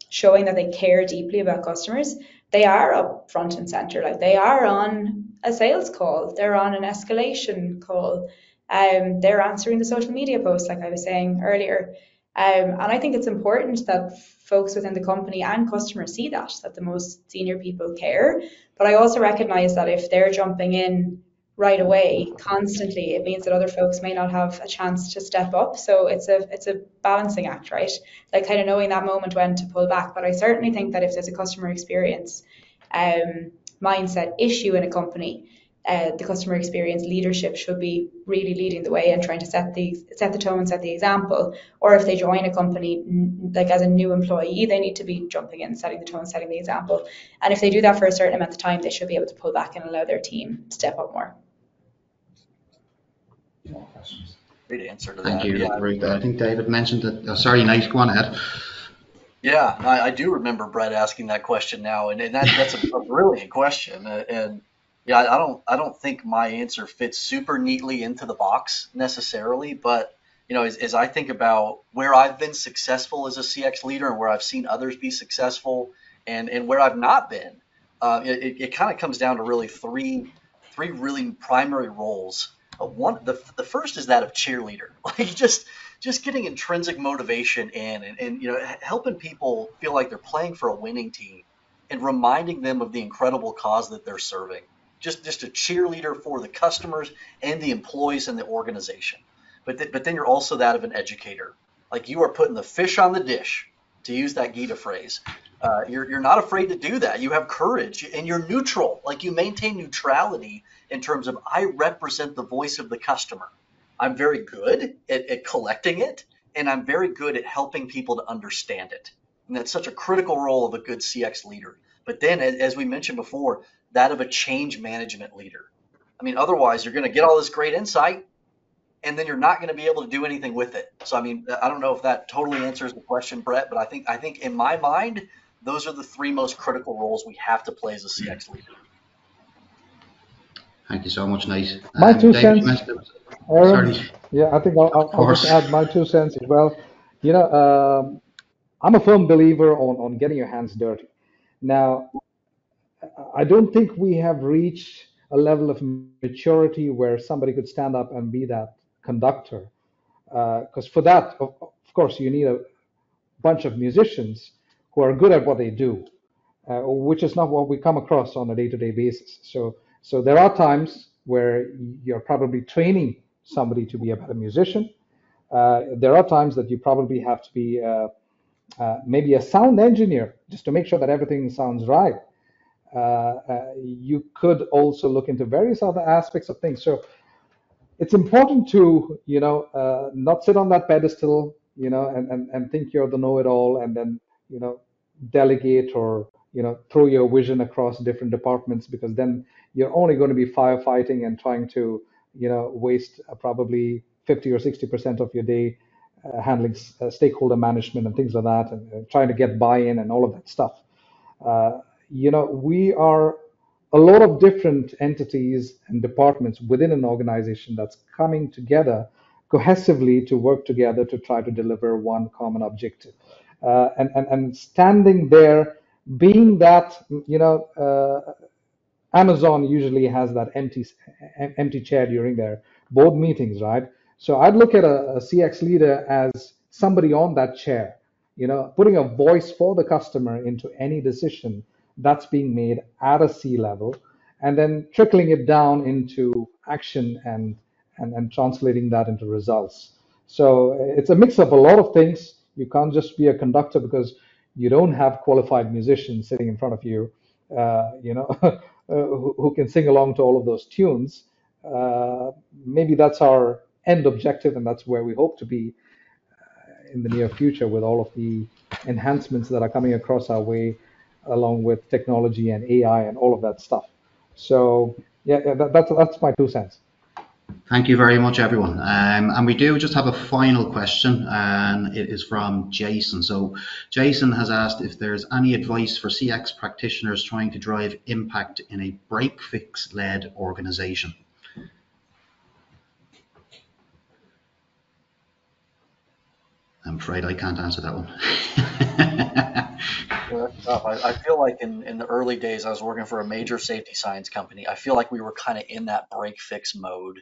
showing that they care deeply about customers. They are up front and center, like they are on a sales call, they're on an escalation call. They're answering the social media posts, like I was saying earlier. And I think it's important that folks within the company and customers see that the most senior people care. But I also recognize that if they're jumping in right away, constantly, it means that other folks may not have a chance to step up. So it's a balancing act, right? Like kind of knowing that moment when to pull back. But I certainly think that if there's a customer experience mindset issue in a company, the customer experience leadership should be really leading the way and trying to set the tone, set the example. Or if they join a company, like as a new employee, they need to be jumping in, setting the tone, setting the example. And if they do that for a certain amount of time, they should be able to pull back and allow their team to step up more. Great answer to that. Thank you, Yeah. Ruth. I think David mentioned that. Oh, sorry, Nate, go on ahead. Yeah, I do remember Brett asking that question now, and that's a brilliant question. And yeah, I don't think my answer fits super neatly into the box necessarily, but as I think about where I've been successful as a CX leader and where I've seen others be successful, and where I've not been, it kind of comes down to really three really primary roles. The first is that of cheerleader, like just getting intrinsic motivation in, and helping people feel like they're playing for a winning team, and reminding them of the incredible cause that they're serving. Just a cheerleader for the customers and the employees and the organization. But then you're also that of an educator. Like, you are putting the fish on the dish, to use that Gita phrase. You're not afraid to do that. You have courage, and you're neutral. Like, you maintain neutrality in terms of, I represent the voice of the customer. I'm very good at collecting it, and I'm very good at helping people to understand it. And that's such a critical role of a good CX leader. But then, as we mentioned before, that of a change management leader. I mean, otherwise, you're going to get all this great insight, and then you're not going to be able to do anything with it. So, I mean, I don't know if that totally answers the question, Brett, but I think in my mind, those are the three most critical roles we have to play as a CX leader. Thank you so much, Nate. My two David, cents, Aaron. sorry. Yeah, I think Of I'll just course. add my 2 cents as well. You know, I'm a firm believer on getting your hands dirty. Now, I don't think we have reached a level of maturity where somebody could stand up and be that conductor. Because for that, of course, you need a bunch of musicians who are good at what they do, which is not what we come across on a day-to-day basis. So there are times where you're probably training somebody to be a better musician. There are times that you probably have to be maybe a sound engineer just to make sure that everything sounds right. You could also look into various other aspects of things. So it's important to not sit on that pedestal, and think you're the know-it-all, and then delegate or throw your vision across different departments, because then you're only going to be firefighting and trying to waste probably 50 or 60% of your day handling stakeholder management and things like that, and trying to get buy-in and all of that stuff. We are a lot of different entities and departments within an organization that's coming together cohesively to work together to try to deliver one common objective. And standing there, being that, Amazon usually has that empty chair during their board meetings, right? So I'd look at a CX leader as somebody on that chair, putting a voice for the customer into any decision that's being made at a C level, and then trickling it down into action and translating that into results. So it's a mix of a lot of things. You can't just be a conductor because you don't have qualified musicians sitting in front of you, who can sing along to all of those tunes. Maybe that's our end objective, and that's where we hope to be in the near future with all of the enhancements that are coming across our way, along with technology and AI and all of that stuff. So yeah, that's my 2 cents. Thank you very much, everyone. And we do just have a final question, and it is from Jason. So Jason has asked if there's any advice for CX practitioners trying to drive impact in a break-fix-led organization. I'm afraid I can't answer that one. Well, that's tough. I feel like in the early days, I was working for a major safety science company. I feel like we were kind of in that break fix mode.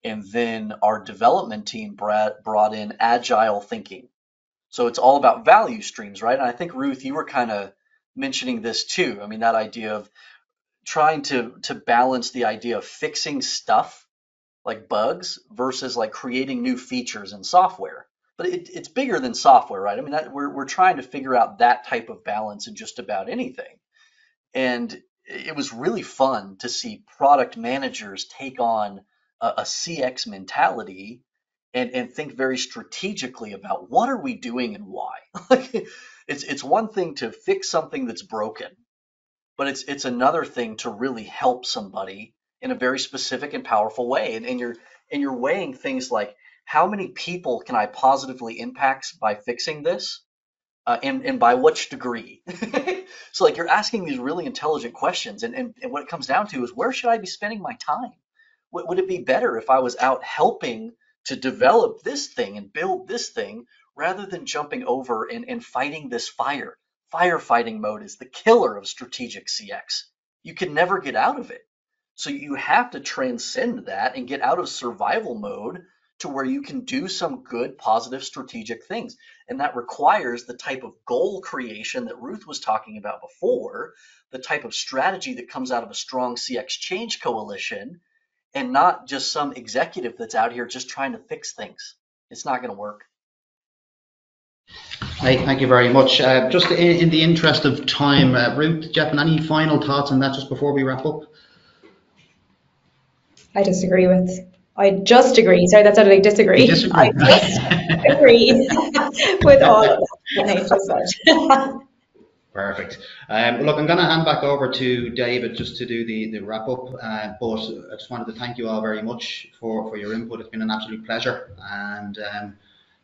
And then our development team brought in agile thinking. So it's all about value streams, right? And I think, Ruth, you were kind of mentioning this too. I mean, that idea of trying to balance the idea of fixing stuff like bugs versus like creating new features in software. But it's bigger than software, right? I mean, we're trying to figure out that type of balance in just about anything. And it was really fun to see product managers take on a CX mentality and think very strategically about what are we doing and why. It's one thing to fix something that's broken, but it's another thing to really help somebody in a very specific and powerful way. And you're weighing things like, how many people can I positively impact by fixing this? And by which degree? So like you're asking these really intelligent questions, and what it comes down to is, where should I be spending my time? Would it be better if I was out helping to develop this thing and build this thing, rather than jumping over and fighting this fire? Firefighting mode is the killer of strategic CX. You can never get out of it. So you have to transcend that and get out of survival mode to where you can do some good, positive, strategic things. And that requires the type of goal creation that Ruth was talking about before, the type of strategy that comes out of a strong CX change coalition, and not just some executive that's out here just trying to fix things. It's not going to work. Hey, thank you very much. Just in the interest of time, Ruth, Jeff, any final thoughts on that just before we wrap up? I just agree. Sorry, that sounded like disagree. You disagree. I just agree with all of that Nate just said. Perfect. Look, I'm going to hand back over to David just to do the wrap up. But I just wanted to thank you all very much for your input. It's been an absolute pleasure. And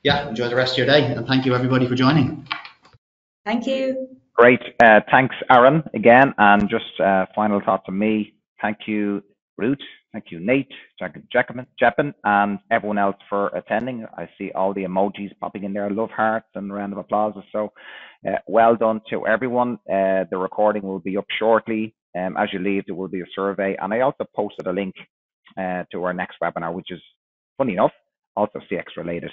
yeah, enjoy the rest of your day. And thank you everybody for joining. Thank you. Great. Thanks, Aaron, again. And just final thoughts from me. Thank you, Ruth. Thank you, Nate, Jeppin, and everyone else for attending. I see all the emojis popping in there, love hearts and round of applause. So well done to everyone. The recording will be up shortly. As you leave, there will be a survey. And I also posted a link to our next webinar, which is, funny enough, also CX related.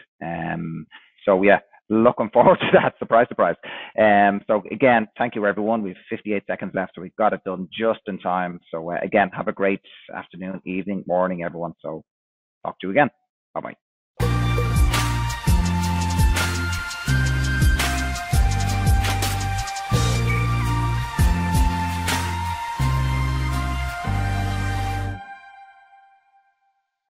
So yeah, looking forward to that. Surprise, surprise. So again, thank you everyone. We've 58 seconds left, so we've got it done just in time. So again, have a great afternoon, evening, morning, everyone. So talk to you again. Bye bye.